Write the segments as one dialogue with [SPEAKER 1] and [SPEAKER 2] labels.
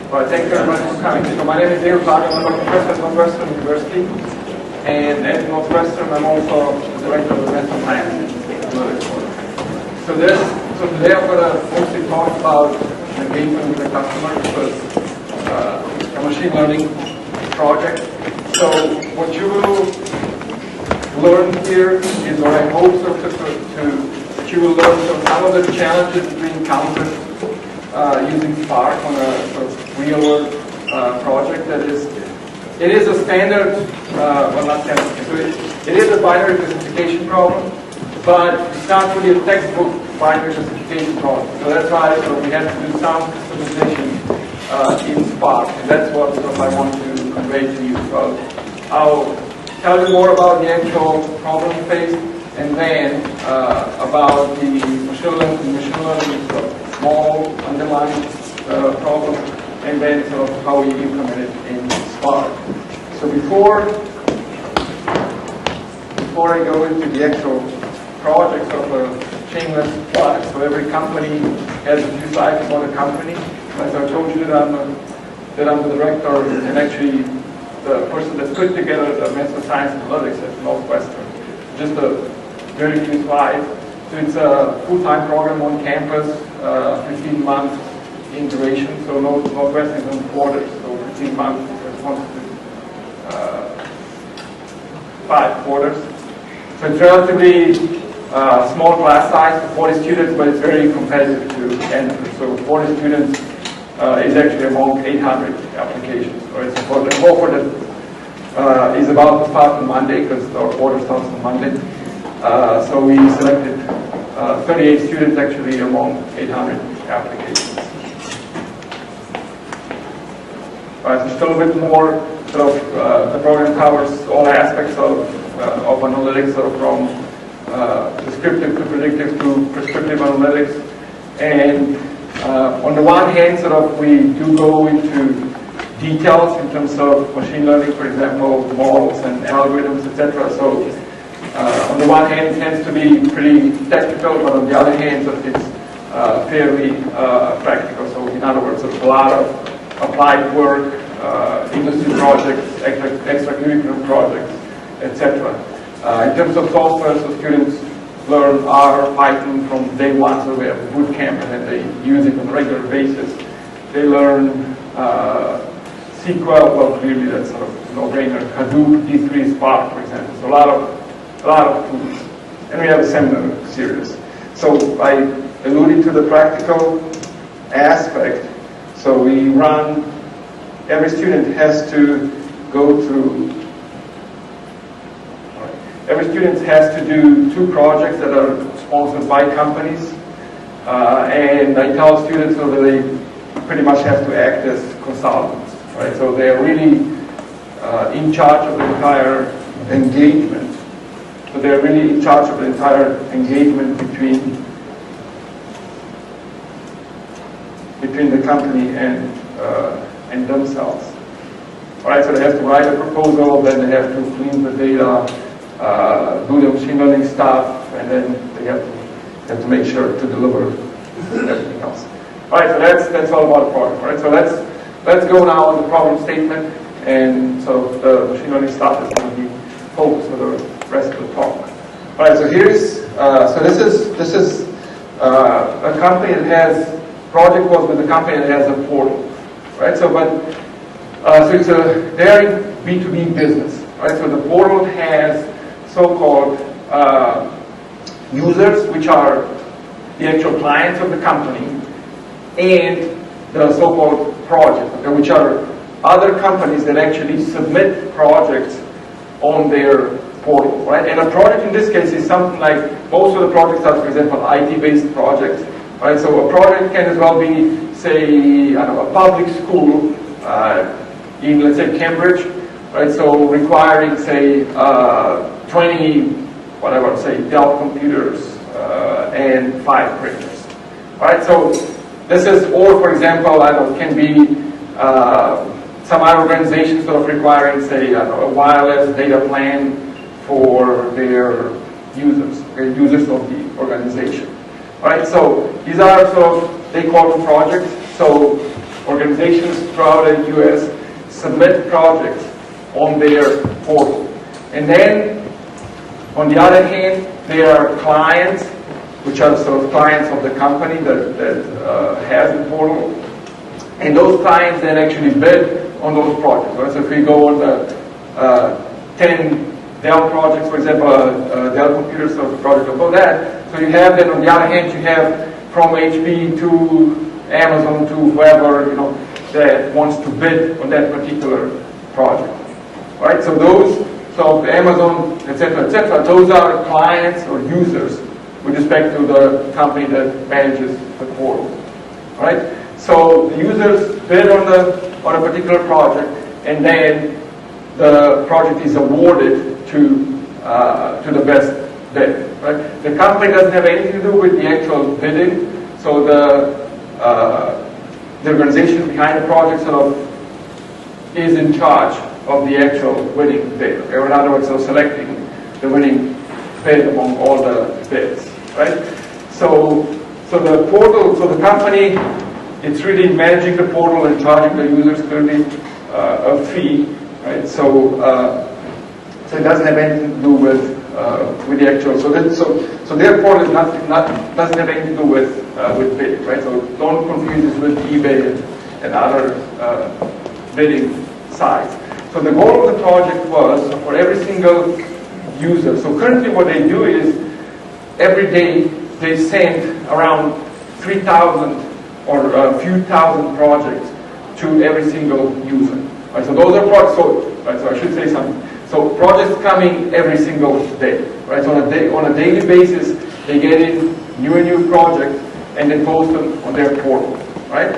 [SPEAKER 1] Well, thank you very much for coming. So my name is Klabjan. I'm a professor at Northwestern University, and at Northwestern I'm also the director of enhancement science. So today I'm going to mostly talk about engagement with the customer because a machine learning project. So what you will learn here is, or I hope so, that you will learn some of the challenges that we encounter using Spark on a sort of real-world project. That is, it is a standard, well, not standard. It is a binary classification problem, but it's not really a textbook binary classification problem. So that's why we have to do some customization in Spark, and that's what I want to convey to you. So I'll tell you more about the actual problem phase, and then about the machine learning small underlying problem, and then sort of how we implement it in Spark. So before I go into the actual project of a chainless plug, so every company has a few sides about a company. As I told you that I'm the director and actually the person that put together the Master of Science Analytics at Northwestern. Just a very few slides. So it's a full-time program on campus, 15 months in duration. So Northwestern is on quarters, so 15 months corresponds to 5 quarters. So it's relatively small class size, 40 students, but it's very competitive to enter. So 40 students is actually among 800 applications. So it's important. The offer that is about to start on Monday, because our quarter starts on Monday. So we selected 38 students actually among 800 applications. So still a bit more, sort of, the program covers all aspects of analytics, sort of from descriptive to predictive to prescriptive analytics. And on the one hand, sort of, we do go into details in terms of machine learning, for example, models and algorithms, etc. So on the one hand, it tends to be pretty technical, but on the other hand, it's fairly practical. So in other words, a lot of applied work, industry projects, extracurricular projects, etc. In terms of software, so students learn R, Python from day one, so we have a boot camp and then they use it on a regular basis. They learn SQL, well, clearly that's sort of no-brainer. Hadoop, D3, Spark, for example. So a lot of tools. And we have a seminar series. So I alluded to the practical aspect. So we run, every student has to go through, every student has to do 2 projects that are sponsored by companies. And I tell students so that they pretty much have to act as consultants. Right? So they're really in charge of the entire engagement. So they're really in charge of the entire engagement between the company and themselves. All right, so they have to write a proposal, then they have to clean the data, do the machine learning stuff, and then they have to make sure to deliver everything else. All right, so that's all about the problem. All right, so let's go now on the problem statement, and so the machine learning stuff is going to be focused for the rest of the talk. All right, so here's so this is a company that has project was with a company that has a portal, right? So so it's they're in B2B business, right? So the portal has so-called users, which are the actual clients of the company, and the so-called project, okay, which are other companies that actually submit projects on their portal, right? And a project in this case is something like, most of the projects are, for example, IT-based projects, right? So a project can as well be, say, I don't know, a public school in, let's say, Cambridge, right? So requiring, say, 20, whatever, say, Dell computers and 5 printers, right? So this is, or for example, I don't know, can be some other organizations sort of requiring, say, I don't know, a wireless data plan for their users, okay, users of the organization. All right, so these are sort of, they call them projects. So organizations throughout the US submit projects on their portal. And then, on the other hand, there are clients, which are sort of clients of the company that has the portal. And those clients then actually bid on those projects. Right? So if we go on the 10 Dell projects, for example, Dell computers project about that. So you have then on the other hand, you have from HP to Amazon to whoever that wants to bid on that particular project. Right? So those, so Amazon, etc., those are clients or users with respect to the company that manages the portal. Right? So the users bid on a particular project, and then the project is awarded to the best bid. Right? The company doesn't have anything to do with the actual bidding, so the organization behind the project sort of is in charge of the actual winning bid. Or in other words, so selecting the winning bid among all the bids. Right? So the portal, so the company, it's really managing the portal and charging the users clearly a fee. Right? So it doesn't have anything to do with the actual. So their portal is doesn't have anything to do with bidding, right? So don't confuse this with eBay and other bidding sites. So the goal of the project was for every single user. So currently, what they do is every day they send around 3,000 or a few thousand projects to every single user. Right? So those are projects. So I should say something. So projects coming every single day, right? So on a daily basis, they get in new and new projects and they post them on their portal, right?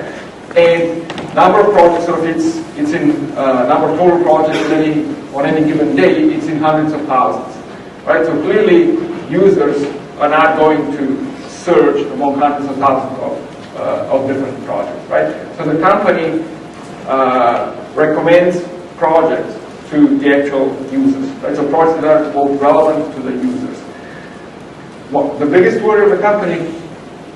[SPEAKER 1] And number of projects, so it's in number of total projects on any given day, it's in hundreds of thousands, right? So clearly, users are not going to search among hundreds of thousands of different projects, right? So the company recommends projects to the actual users, right? So projects that are both relevant to the users. Well, the biggest worry of the company,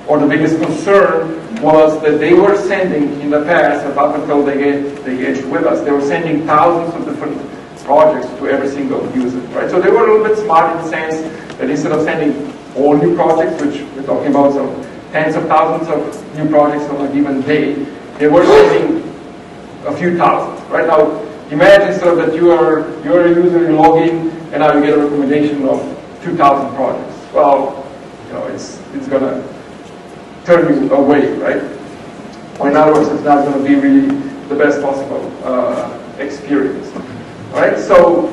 [SPEAKER 1] or the biggest concern, was that they were sending in the past, up until they engaged with us, they were sending thousands of different projects to every single user, right? So they were a little bit smart in the sense that instead of sending all new projects, which we're talking about some tens of thousands of new projects on a given day, they were sending a few thousand, right? Now, imagine so that you're a user, you log in, and now you get a recommendation of 2,000 projects. Well, it's going to turn you away, right? Or in other words, it's not going to be really the best possible experience. All right? So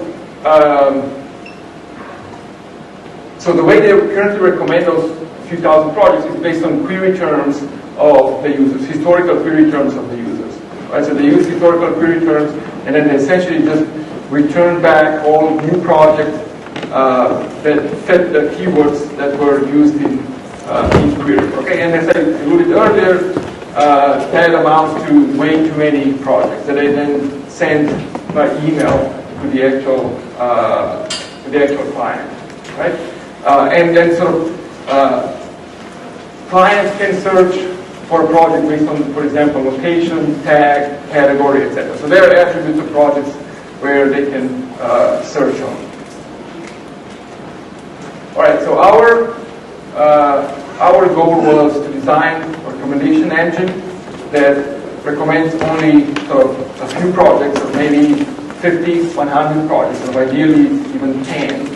[SPEAKER 1] the way they currently recommend those few thousand projects is based on query terms of the users, historical query terms of the users. Right? So they use historical query terms, and then they essentially just return back all new projects that fit the keywords that were used in each query. Okay, and as I alluded earlier, that amounts to way too many projects that they then send by email to the actual client, right? And then sort of clients can search for a project based on, for example, location, tag, category, etc. So there are attributes of projects where they can search on. All right, so our goal was to design a recommendation engine that recommends only sort of a few projects, or maybe 50, 100 projects, or ideally even 10.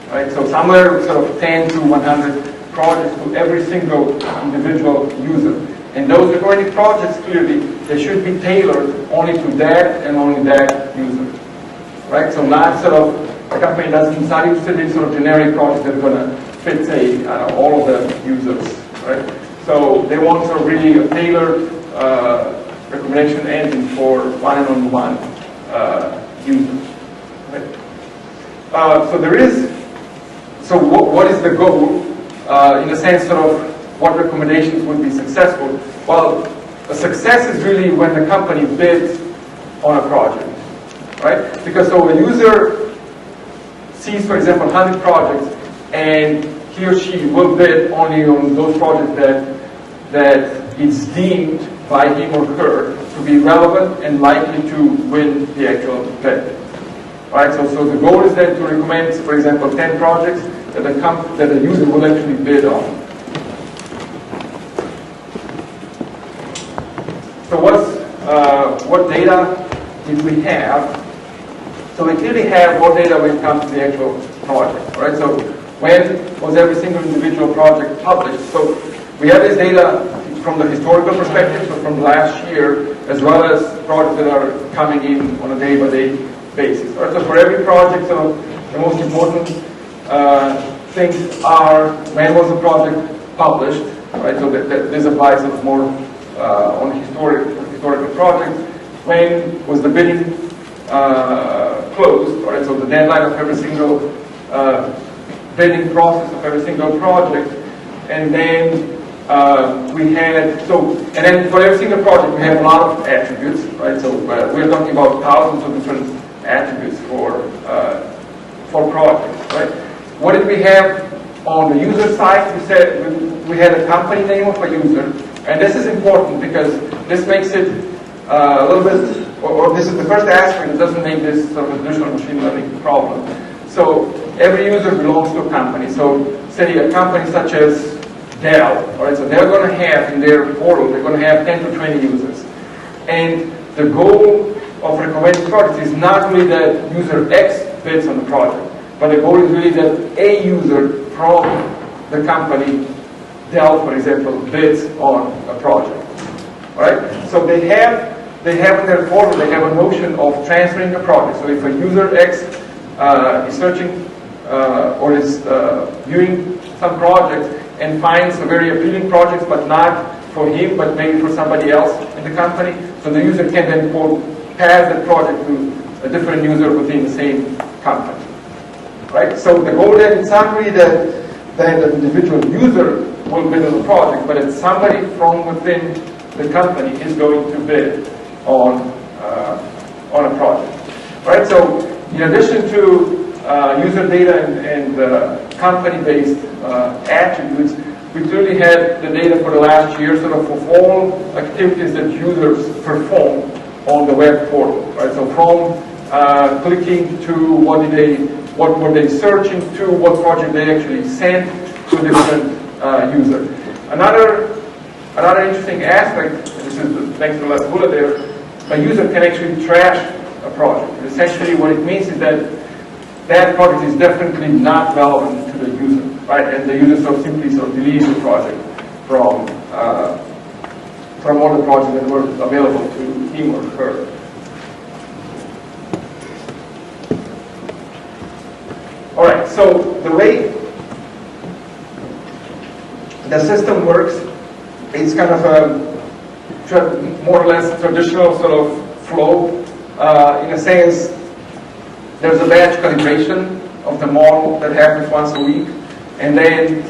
[SPEAKER 1] Right, so somewhere sort of 10 to 100 projects to every single individual user. And those recommended projects, clearly, they should be tailored only to that and only that user. Right? So not sort of, the company doesn't not interested in sort of generic projects that are going to fit, say, all of the users. Right? So they want sort of really a tailored recommendation engine for one-on-one users. Right? So what is the goal? In the sense of what recommendations would be successful? Well, a success is really when the company bids on a project, right? Because so a user sees, for example, 100 projects, and he or she will bid only on those projects that it's deemed by him or her to be relevant and likely to win the actual bid. Right? So the goal is then to recommend, for example, 10 projects that a user will actually bid on. So what data did we have? So we clearly have more data when it comes to the actual project. Right? So when was every single individual project published? So we have this data from the historical perspective, so from last year, as well as projects that are coming in on a day-by-day basis. Right? So for every project, so the most important things are when was the project published, right? So this applies sort of more on historical projects. When was the bidding closed, right? So the deadline of every single bidding process of every single project, and then and then for every single project we have a lot of attributes, right? So we're talking about thousands of different attributes for projects, right? What did we have on the user side? We said we had a company name of a user, and this is important because this makes it a little bit, or this is the first aspect that doesn't make this sort of traditional machine learning problem. So every user belongs to a company. So say a company such as Dell, all right, so they're going to have in their portal, they're going to have 10 to 20 users. And the goal of recommended projects is not really that user X bids on the project, but the goal is really that a user from the company, Dell, for example, bids on a project. All right? So they have in their portal, they have a notion of transferring a project. So if a user X is searching or is viewing some project and finds a very appealing project, but not for him, but maybe for somebody else in the company, so the user can then pass that project to a different user within the same company. Right? So the goal then is not really that the individual user will bid on the project, but that somebody from within the company is going to bid on a project. Right? So in addition to user data and company-based attributes, we clearly had the data for the last year, sort of all activities that users perform on the web portal. Right? So from clicking to what were they searching to, what project they actually sent to a different user. Another interesting aspect, and this is the next to the last bullet there, a user can actually trash a project. And essentially what it means is that project is definitely not relevant to the user, right? And the user simply deletes the project from all the projects that were available to him or her. All right, so the way the system works, it's kind of a more or less traditional sort of flow. In a sense, there's a batch calibration of the model that happens once a week, and then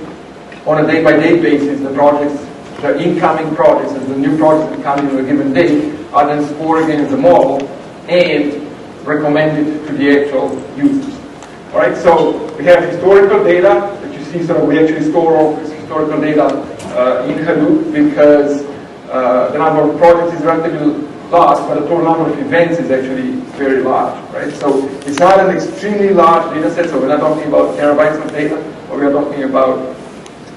[SPEAKER 1] on a day-by-day basis, the incoming projects and the new projects that come in on a given day are then scored against the model and recommended to the actual users. All right, so we have historical data that you see. So we actually store all this historical data in Hadoop because the number of projects is relatively large, but the total number of events is actually very large, right? So it's not an extremely large data set, so we're not talking about terabytes of data, but we're talking about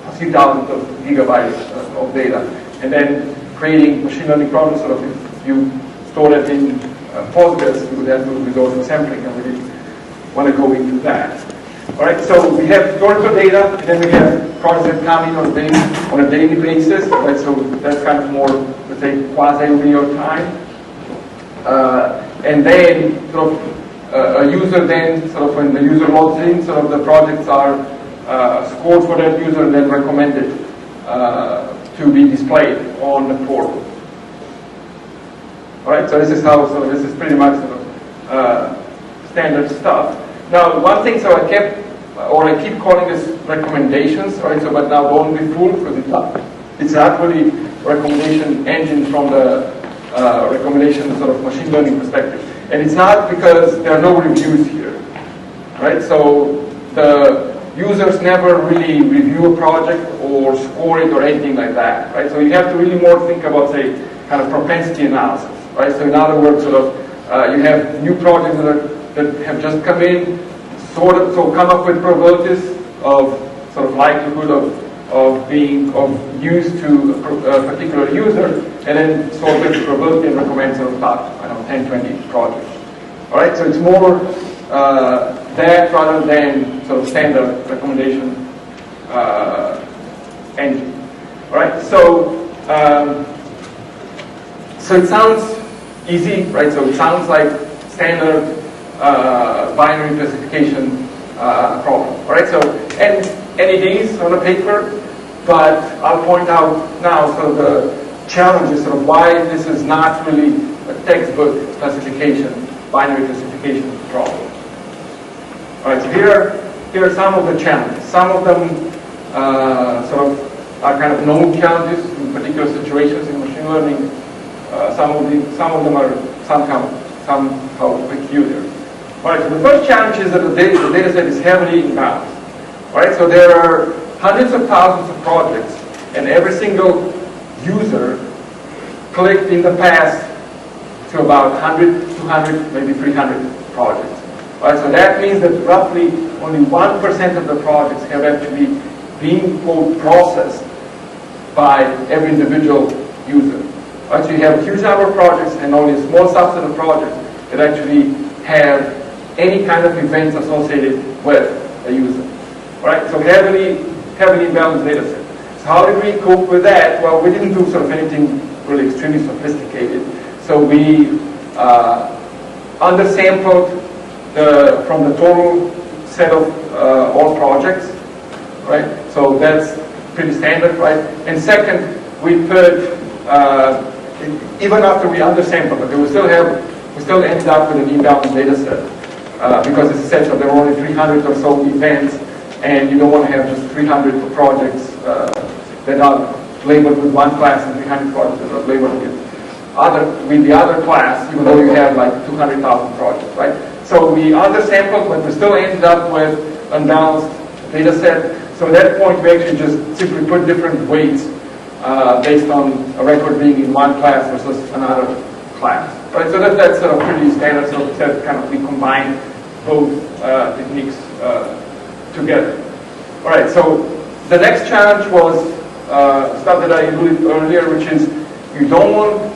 [SPEAKER 1] a few thousands of gigabytes of data. And then creating machine learning problems, sort of if you store that in Postgres, you would have to resort to sampling, and we didn't want to go into that. All right, so we have historical data, and then we have projects that come in on a daily basis, right? So that's kind of more, let's say, quasi-real time. And then sort of a user then, sort of when the user logs in, sort of the projects are scored for that user and then recommended to be displayed on the portal. All right, so this is how, so this is pretty much sort of standard stuff. Now, one thing, so I keep calling this recommendations, right? So, but now don't be fooled because it's not really recommendation engine from the recommendation sort of machine learning perspective, and it's not because there are no reviews here, right? So the users never really review a project or score it or anything like that, right? So you have to really more think about, say, kind of propensity analysis, right? So in other words, sort of, you have new projects that have just come in, so come up with probabilities of sort of likelihood of use to a particular user, and then sort of the probability and recommend sort of about, I don't know, 10, 20 projects. All right, so it's more that rather than sort of standard recommendation engine. All right, so it sounds easy, right? So it sounds like standard binary classification problem. All right, so and it is on the paper, but I'll point out now sort of the challenges, sort of why this is not really a textbook classification, binary classification problem. All right, so here are some of the challenges. Some of them sort of are kind of known challenges in particular situations in machine learning. Some of them are somehow peculiar. All right, so the first challenge is that the data set is heavily imbalanced. All right, so there are hundreds of thousands of projects, and every single user clicked in the past to about 100, 200, maybe 300 projects. All right, so that means that roughly only 1% of the projects have actually been, quote, processed by every individual user. All right, so you have a huge number of projects and only a small subset of projects that actually have any kind of events associated with a user. All right, so heavily imbalanced data set. So how did we cope with that? Well, we didn't do sort of anything really extremely sophisticated. So we undersampled from the total set of all projects, right? So that's pretty standard, right? And second, we put even after we undersampled it, we still ended up with an imbalanced data set because it's essential. There were only 300 or so events, and you don't want to have just 300 projects that are labeled with one class and 300 projects that are labeled with the other class, even though you have like 200,000 projects, right? So we undersampled, but we still ended up with unbalanced data set. So at that point, we actually just simply put different weights based on a record being in one class versus another class, right? So that's pretty standard. So that kind of we combine both techniques together. All right. So the next challenge was stuff that I alluded earlier, which is you don't want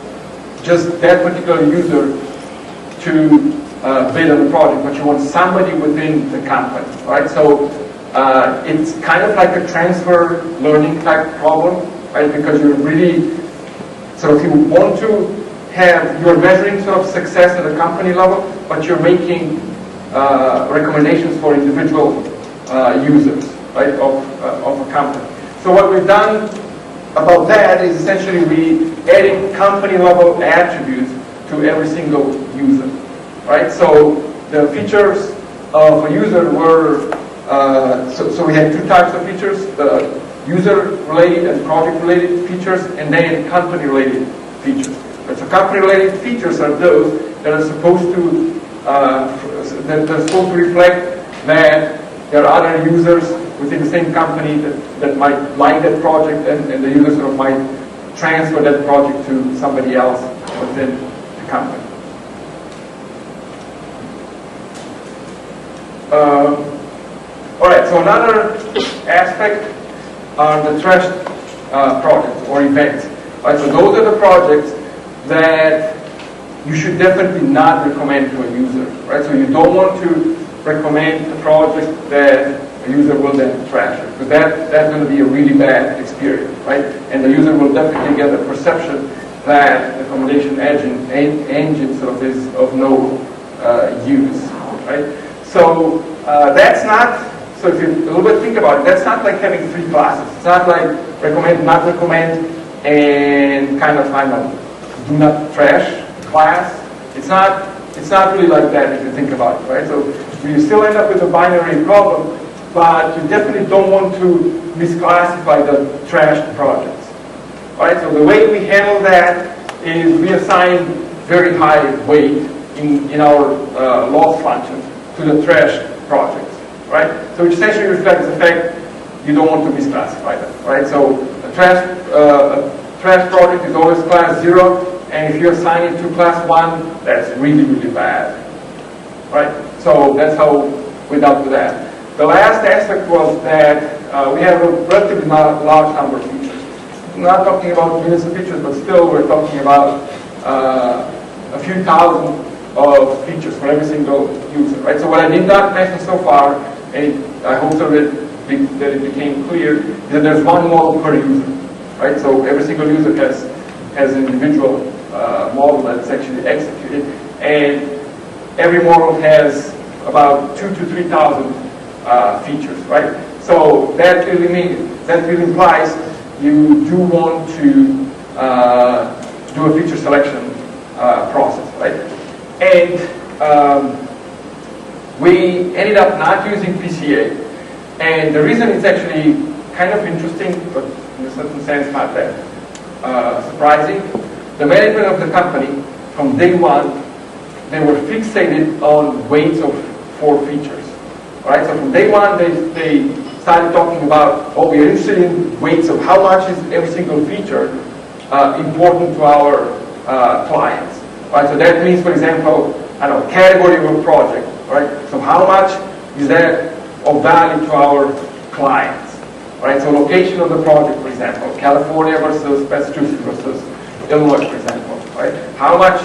[SPEAKER 1] just that particular user to bid on the project, but you want somebody within the company, right? So it's kind of like a transfer learning type problem, right? Because you're really, so if you want to you're measuring sort of success at a company level, but you're making recommendations for individual users, right, of a company. So what we've done about that is essentially we adding company level attributes to every single user, right? So the features of a user were, so we had two types of features, the user related and project related features, and then company related features. Right? So company related features are those that are supposed to reflect that there are other users within the same company that might like that project, and the users sort of might transfer that project to somebody else within the company. All right, so another aspect are the trashed projects or events. Right, so those are the projects that you should definitely not recommend to a user. Right, so you don't want to recommend a project that a user will then trash it, because that's going to be a really bad experience, right? And the user will definitely get a perception that the recommendation engine sort of is of no use, right? So that's not. So if you a little bit think about it, that's not like having three classes. It's not like recommend, not recommend, and kind of do not trash class. It's not really like that if you think about it, right? So you still end up with a binary problem, but you definitely don't want to misclassify the trashed projects. All right, so the way we handle that is we assign very high weight in our loss function to the trashed projects, right? So which essentially reflects the fact you don't want to misclassify them, right? So a trash project is always class 0, and if you assign it to class 1, that's really, really bad. Right? So that's how we dealt with that. The last aspect was that we have a relatively large number of features. I'm not talking about millions of features, but still we're talking about a few thousand of features for every single user. Right? So what I did not mention so far, and I hope so that it became clear, is that there's one model per user. Right? So every single user has an individual model that's actually executed, and every model has about 2,000 to 3,000 features, right? So that really implies you do want to do a feature selection process, right? And we ended up not using PCA, and the reason it's actually kind of interesting, but in a certain sense not that surprising. The management of the company, from day one, they were fixated on weights of 4 features. Right? So from day one, they started talking about, oh, we are interested in weights of how much is every single feature important to our clients. Right? So that means, for example, I don't know, category of a project. Right? So how much is that of value to our clients? Right? So location of the project, for example, California versus Massachusetts versus Illinois, for example. Right? How much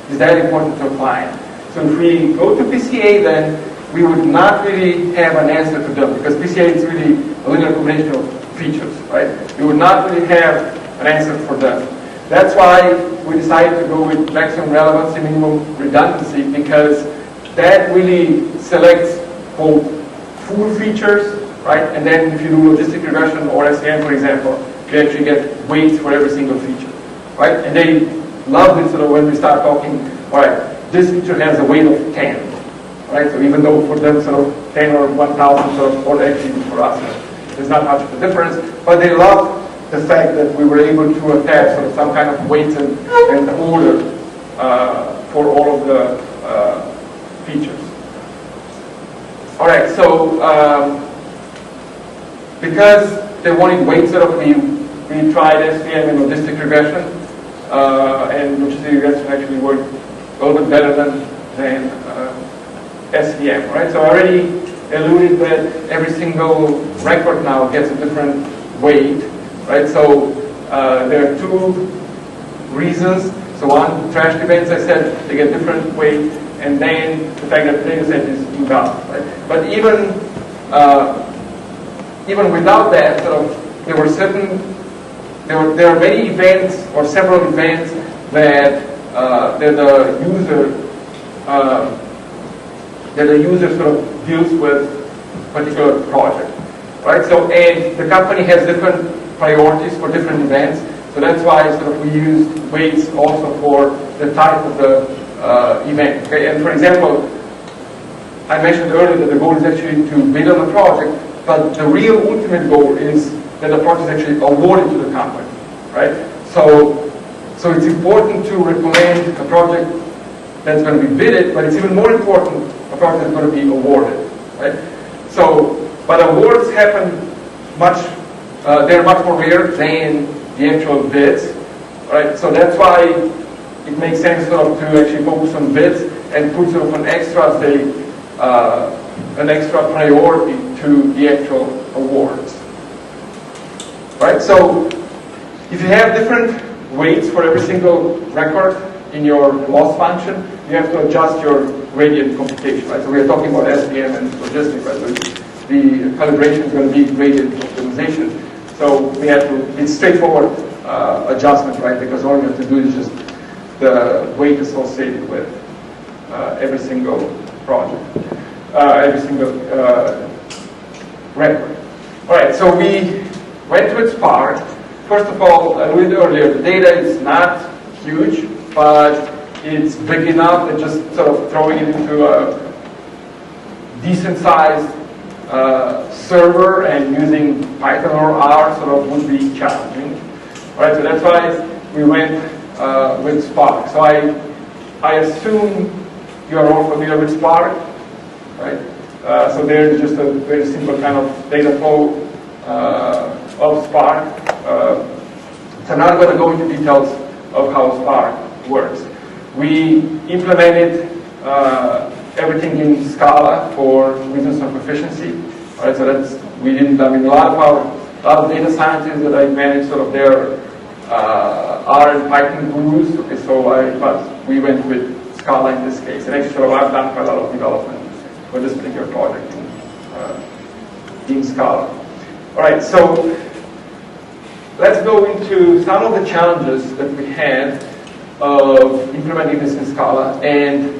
[SPEAKER 1] is that important to a client? So if we go to PCA, then we would not really have an answer to them, because PCA is really a linear combination of features, right? We would not really have an answer for them. That's why we decided to go with maximum relevancy, minimum redundancy, because that really selects both full features, right? And then if you do logistic regression or SEM, for example, you actually get weights for every single feature, right? And they love it sort of when we start talking, all right, this feature has a weight of 10. Right? So even though for them sort of 10 or 1,000 sort of, or actually for us, there's not much of a difference, but they love the fact that we were able to attach sort of some kind of weight and order for all of the features. All right, so because they wanted weight sort of, we tried SVM and logistic regression, and logistic regression actually worked a little bit better than SVM, right? So I already alluded that every single record now gets a different weight, right? So there are 2 reasons. So one, trash events, I said, they get different weight, and then the fact that the data set is imbalanced, right? But even without that, sort of, there are many events or several events that the user sort of deals with a particular project, right? So, and the company has different priorities for different events, so that's why sort of we use weights also for the type of the event. Okay? And for example, I mentioned earlier that the goal is actually to bid on the project, but the real ultimate goal is that the project is actually awarded to the company, right? So it's important to recommend a project that's going to be bidded, but it's even more important a project that's going to be awarded, right? So, but awards happen they're much more rare than the actual bids, right? So that's why it makes sense sort of to actually focus on bids and put sort of an extra priority to the actual awards, right? So if you have different weights for every single record in your loss function, you have to adjust your gradient computation, right? So we are talking about SVM and logistics, right? So the calibration is going to be gradient optimization. So we have to, it's straightforward adjustment, right? Because all you have to do is just the weight associated with every single project, every single record. All right, so we went with Spark. First of all, I alluded earlier, the data is not huge, but it's big enough that just sort of throwing it into a decent sized server and using Python or R sort of would be challenging. All right, so that's why we went with Spark. So I assume you are all familiar with Spark, right? So there's just a very simple kind of data flow of Spark. It's a I'm not going to go into details of how Spark works. We implemented everything in Scala for reasons of efficiency. All right, so we didn't. I mean, a lot of data scientists that I manage, sort of their R and Python gurus. Okay, but we went with Scala in this case, and actually, sort of, I've done quite a lot of development for this particular project in Scala. All right, so let's go into some of the challenges that we had of implementing this in Scala, and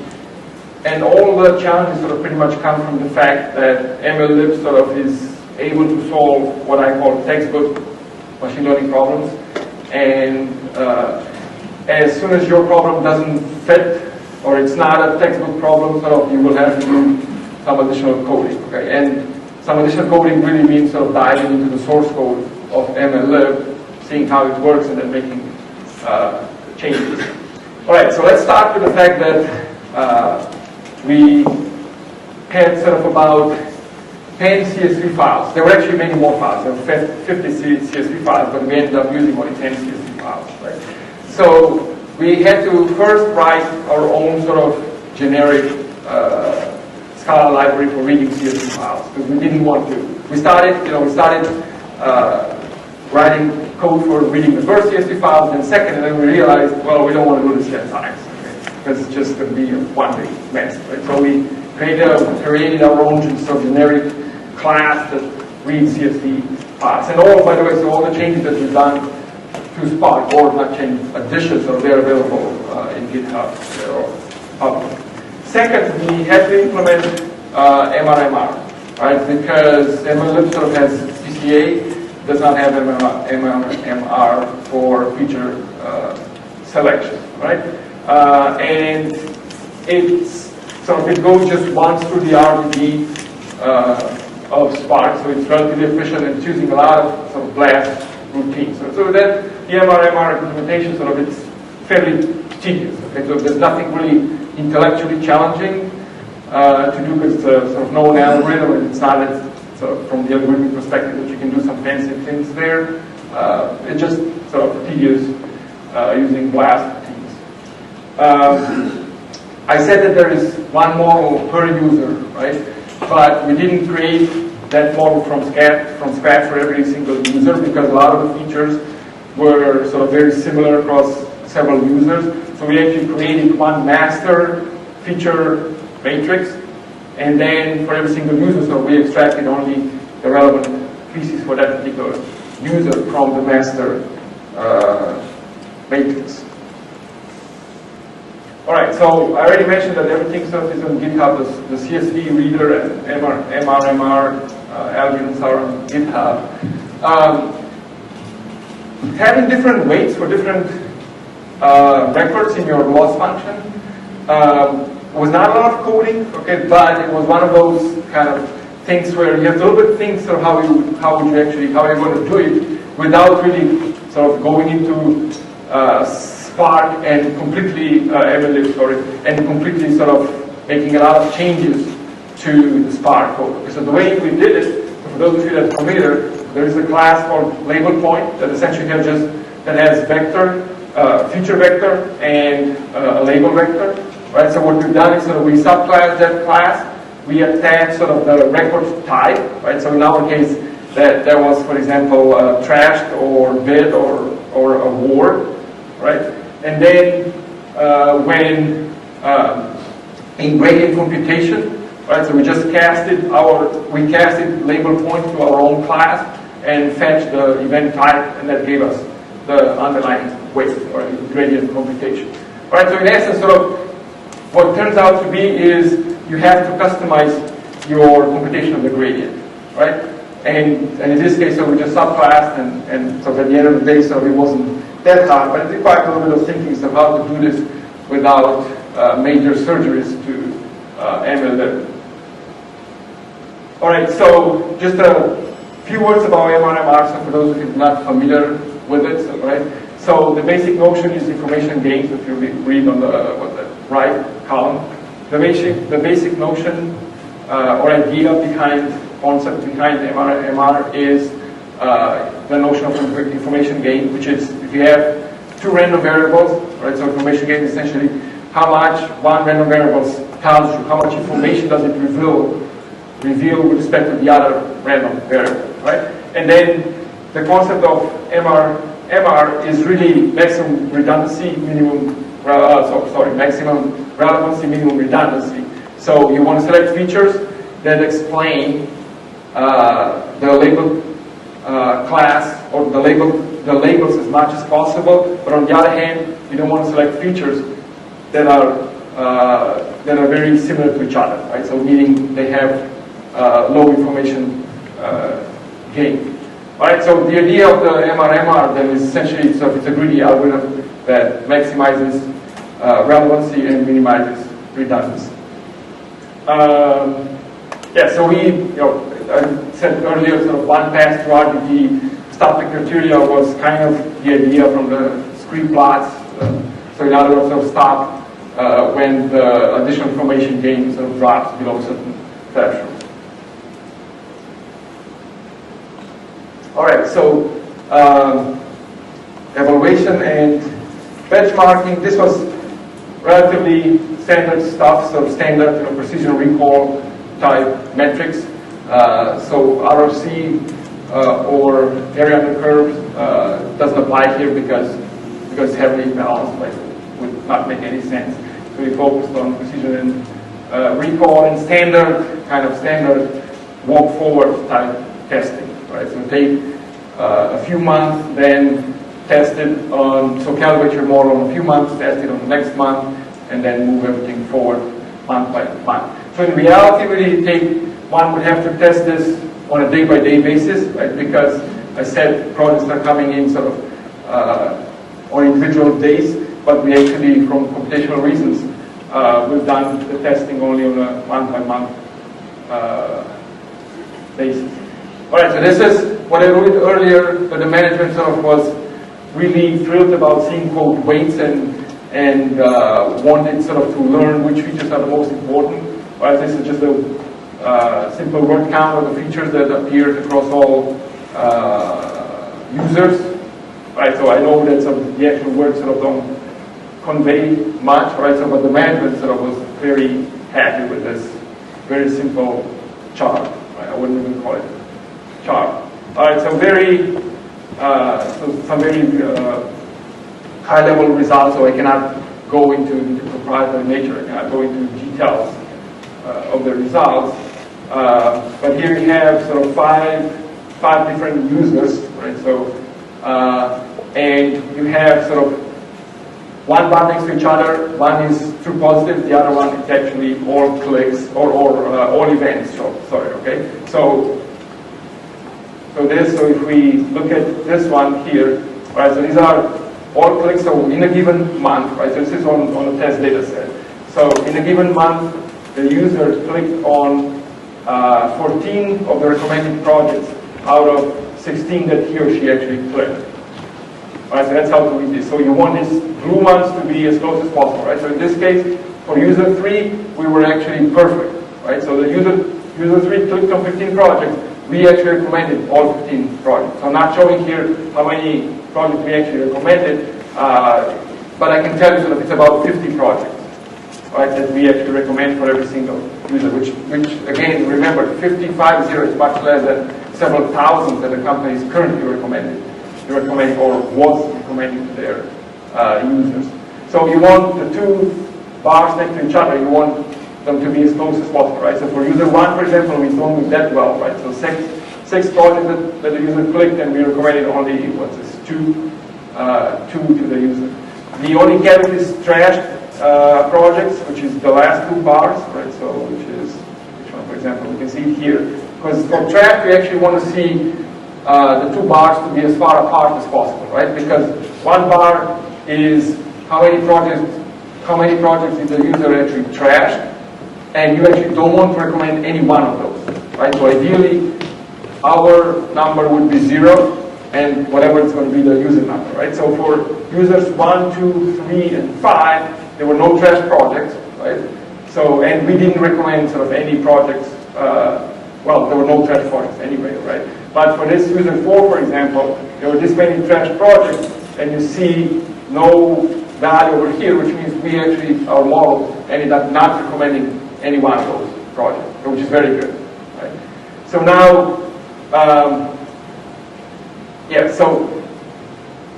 [SPEAKER 1] all the challenges sort of pretty much come from the fact that MLlib sort of is able to solve what I call textbook machine learning problems, and as soon as your problem doesn't fit, or it's not a textbook problem, sort of you will have to do some additional coding. Okay, and some additional coding really means sort of diving into the source code of MLlib, seeing how it works, and then making changes. All right, so let's start with the fact that we had sort of about 10 CSV files. There were actually many more files. There were 50 CSV files, but we ended up using only 10 CSV files. Right? So we had to first write our own sort of generic Scala library for reading CSV files, because we didn't want to. We started writing code for reading the first CSV files, and second, and then we realized, well, we don't want to do this 10 times, okay? Because it's just going to be one big mess. Right? So we created our own sort of generic class that reads CSV files. And all, by the way, so all the changes that we've done to Spark, or not changes, additions, so they're available in GitHub. They're public. Second, we had to implement MRMR, right? Because MLlib sort of has CCA, does not have MRMR for feature selection, right? And it goes just once through the RDB of Spark, so it's relatively efficient, and it's using a lot of sort of BLAS routines. So that the MRMR implementation sort of it's fairly tedious. Okay, so there's nothing really intellectually challenging to do, because it's a sort of known algorithm, and it's not sort of from the algorithmic perspective that you can do some fancy things there. It's just sort of tedious using BLAS routines. I said that there is one model per user, right? But we didn't create that model from scratch for every single user, because a lot of the features were sort of very similar across several users. So we actually created one master feature matrix, and then for every single user, so we extracted only the relevant pieces for that particular user from the master matrix. All right, so I already mentioned that everything stuff is on GitHub. The CSV reader and MRMR algorithms are on GitHub. Having different weights for different records in your loss function was not a lot of coding, okay, but it was one of those kind of things where you have to a little bit think sort of how you're going to do it without really sort of going into Spark and completely and completely sort of making a lot of changes to the Spark code. Okay, so the way we did it, for those of you that are familiar, there is a class called label point that essentially has has vector, feature vector, and a label vector. Right. So what we've done is sort of we subclass that class. We attach sort of the record type. Right. So in our case, that was, for example, trashed or bid or award. Right. And then when in gradient computation, right, so we just casted label point to our own class and fetched the event type, and that gave us the underlying weight or gradient computation. All right, so in essence, sort of what it turns out to be is you have to customize your computation of the gradient, right? And in this case, so we just subclassed, and so at the end of the day, so it wasn't that hard, but it required a little bit of thinking of how to do this without major surgeries to MLlib. All right, so just a few words about MRMR, so for those of you not familiar with it, so, right? So the basic notion is information gains, if you read on the right column. The basic notion or idea concept behind MRMR is the notion of information gain, which is if you have two random variables, right? So information gain is essentially how much one random variable tells you, how much information does it reveal with respect to the other random variable, right? And then the concept of MRMR is really maximum redundancy, maximum relevancy, minimum redundancy. So you want to select features that explain the label class or the labels as much as possible, but on the other hand, you don't want to select features that are very similar to each other, right? So meaning they have low information gain. Right, so the idea of the MRMR then is essentially it's a greedy algorithm that maximizes relevancy and minimizes redundancy. Yeah, so I said earlier, sort of one pass to RDD stopping criteria was kind of the idea from the screen plots. So in other words, sort of stop when the additional information gain sort of drops below a certain threshold. All right, so evaluation and benchmarking. This was relatively standard stuff, so standard precision recall type metrics. So ROC or area under curve doesn't apply here because it's heavily balanced, like would not make any sense. So we focused on precision and recall and standard walk forward type testing. Right, so take a few months, then test it on, so calibrate your model on a few months, test it on the next month, and then move everything forward month by month. So in reality, really one would have to test this on a day-by-day basis, right? Because I said projects are coming in sort of on individual days, but we actually, from computational reasons, we've done the testing only on a month-by-month basis. All right, so this is what I wrote earlier, but the management sort of was really thrilled about seeing quote weights and wanted sort of to learn which features are the most important. All right, this is just a simple word count of the features that appeared across all users. Right, so I know that some of the actual words sort of don't convey much, right? So, but the management sort of was very happy with this very simple chart. Right? I wouldn't even call it chart. All right, so some very high-level results. So I cannot go into proprietary nature. I cannot go into details of the results. But here we have sort of five different users, right? So and you have sort of one bar next to each other. One is true positive. The other one is actually all clicks or all events. Sorry. Okay. So if we look at this one here, right? So these are all clicks. So in a given month, right? So this is on a test data set. So in a given month, the user clicked on 14 of the recommended projects out of 16 that he or she actually clicked. Right, so that's how to read this. So you want these blue ones to be as close as possible, right? So in this case, for user 3, we were actually perfect, right? So the user 3 clicked on 15 projects. We actually recommended all 15 projects. So I'm not showing here how many projects we actually recommended, but I can tell you that it's about 50 projects, right, that we actually recommend for every single user, which again, remember, 50 is much less than several thousand that the company is currently recommending or was recommending to their users. So you want the two bars next to each other, you want them to be as close as possible, right? So for user 1, for example, we don't do that well, right? So six projects that the user clicked, and we recommended only, two to the user. The only category is trashed projects, which is the last two bars, right? So which one, for example, we can see it here. Because for trash, we actually want to see the two bars to be as far apart as possible, right? Because one bar is how many projects did the user actually trash, and you actually don't want to recommend any one of those, right? So ideally, our number would be 0, and whatever it's going to be the user number, right? So for users 1, 2, 3, and 5, there were no trash projects, right? So, and we didn't recommend sort of any projects. Well, there were no trash projects anyway, right? But for this user 4, for example, there were this many trashed projects, and you see no value over here, which means we actually, our model, ended up not recommending any one of those projects, which is very good. Right? So now, so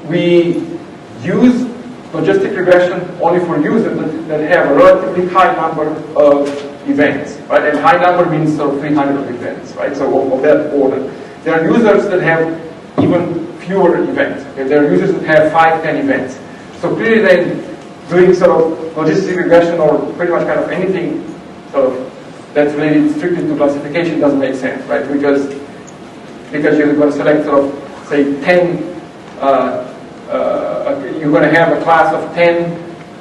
[SPEAKER 1] we use logistic regression only for users that have a relatively high number of events, right? And high number means sort of 300 events, right? So of that order. There are users that have even fewer events. Okay? There are users that have 5, 10 events. So clearly then, doing sort of logistic regression or pretty much kind of anything sort of that's related strictly to classification doesn't make sense, right? Because you're going to select sort of, say, 10, you're going to have a class of 10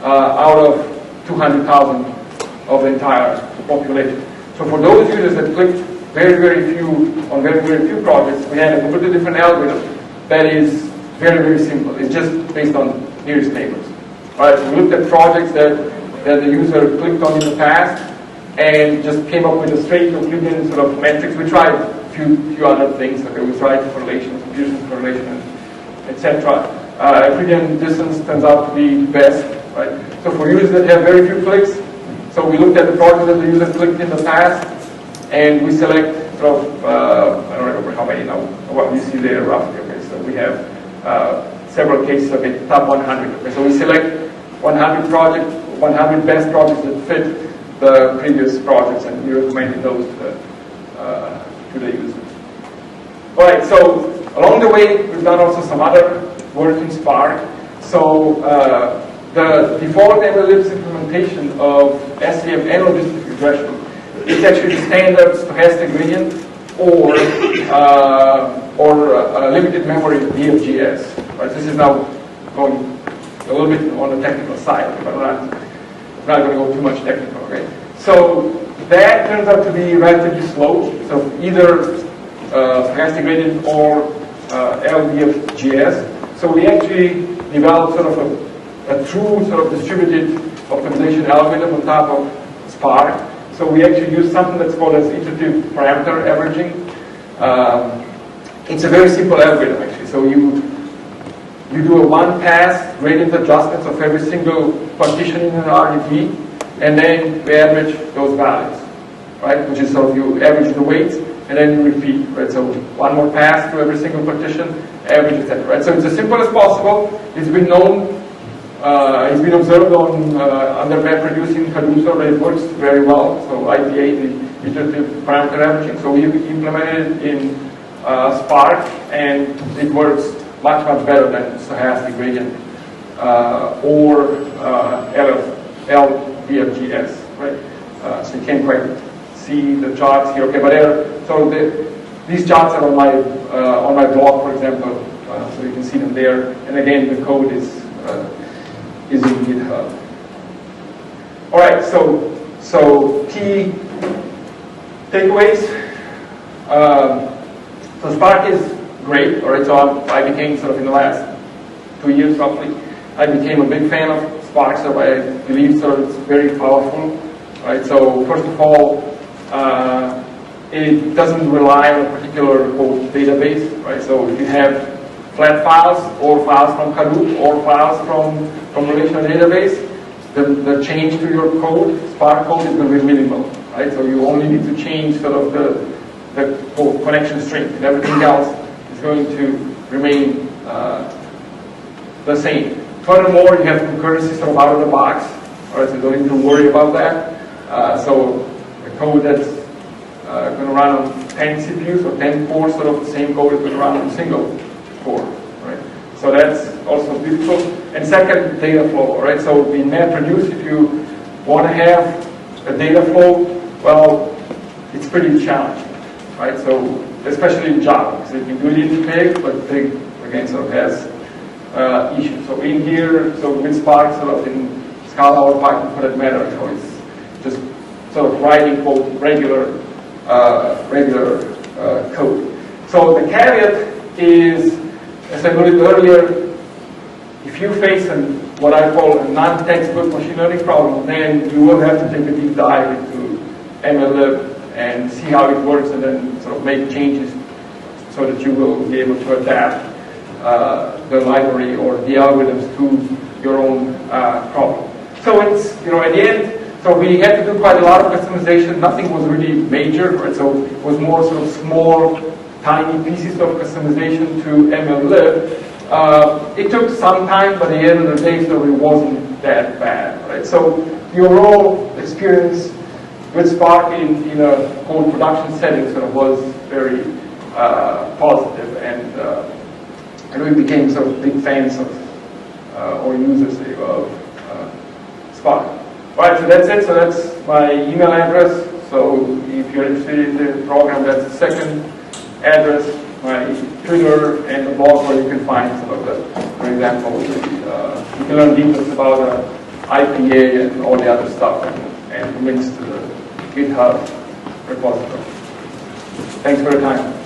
[SPEAKER 1] out of 200,000 of the entire population. So for those users that clicked very, very few on very, very few projects, we had a completely different algorithm that is very, very simple. It's just based on nearest neighbors. All right, so we looked at projects that the user clicked on in the past and just came up with a straight Euclidean sort of metrics. We tried a few other things. Okay, we tried correlations, Pearson correlations, etc. Euclidean distance turns out to be best, right? So for users that have very few clicks, so we looked at the projects that the user clicked in the past, and we select sort of, I don't remember how many now, what you see there roughly. Okay, so we have several cases of it, top 100. Okay, so we select 100 projects, 100 best projects that fit the previous projects, and we recommended those to the users. All right, so along the way, we've done also some other work in Spark. So the default MLlibs implementation of SVM and logistic regression is actually the standard stochastic gradient or limited memory BFGS. Right? This is now going a little bit on the technical side, but I'm not going to go too much technical. Okay? So that turns out to be relatively slow. So either stochastic gradient or LBFGS. So we actually developed sort of a true sort of distributed optimization algorithm on top of Spark. So we actually use something that's called as iterative parameter averaging. It's a very simple algorithm actually. So you do a one-pass gradient adjustments of every single partition in an RDP, and then we average those values, right? Which is sort of you average the weights and then you repeat, right? So one more pass through every single partition, average, etc. Right? So it's as simple as possible. It's been known. It's been observed on under MapReduce in Hadoop, so it works very well. So IPA, the iterative parameter averaging. So we implemented it in Spark, and it works much better than stochastic gradient or LBFGS, right? So you can't quite see the charts here. Okay, but these charts are on my blog, for example, so you can see them there. And again, the code is in GitHub. All right, so key takeaways. So Spark is great. All right, so I became sort of in the last 2 years roughly, I became a big fan of Spark. So I believe sort of it's very powerful. Right. So first of all, it doesn't rely on a particular code database. Right. So if you have flat files or files from Hadoop or files from relational database, the change to your code, Spark code, is going to be minimal, right? So you only need to change sort of the code connection string, and everything else is going to remain the same. Furthermore, you have concurrency sort of out of the box, all right? So you don't need to worry about that. So the code that's going to run on 10 CPUs or 10 cores, sort of the same code is going to run on a single core, right? So that's also beautiful. And second, data flow, right? So in MapReduce, if you want to have a data flow, well, it's pretty challenging, right? So especially in Java, because you can do it in big, but big again sort of has issues. So in here, so with Spark, sort of in Scala or Python for that matter, so it's just sort of writing quote regular code. So the caveat is, as I noted earlier, if you face what I call a non-textbook machine learning problem, then you will have to take a deep dive into MLlib and see how it works, and then sort of make changes so that you will be able to adapt the library or the algorithms to your own problem. So it's, at the end, so we had to do quite a lot of customization. Nothing was really major, right? So it was more sort of small, tiny pieces of customization to MLlib. It took some time, but at the end of the day, so it wasn't that bad, right? So the overall experience with Spark in a whole production setting sort of was very positive, and we became sort of big fans of or users of Spark. All right, so that's it. So that's my email address. So if you're interested in the program, that's the second address. My Twitter and the blog where you can find some of the, for example, you can learn details about IPA and all the other stuff, and links to the GitHub repository. Thanks for your time.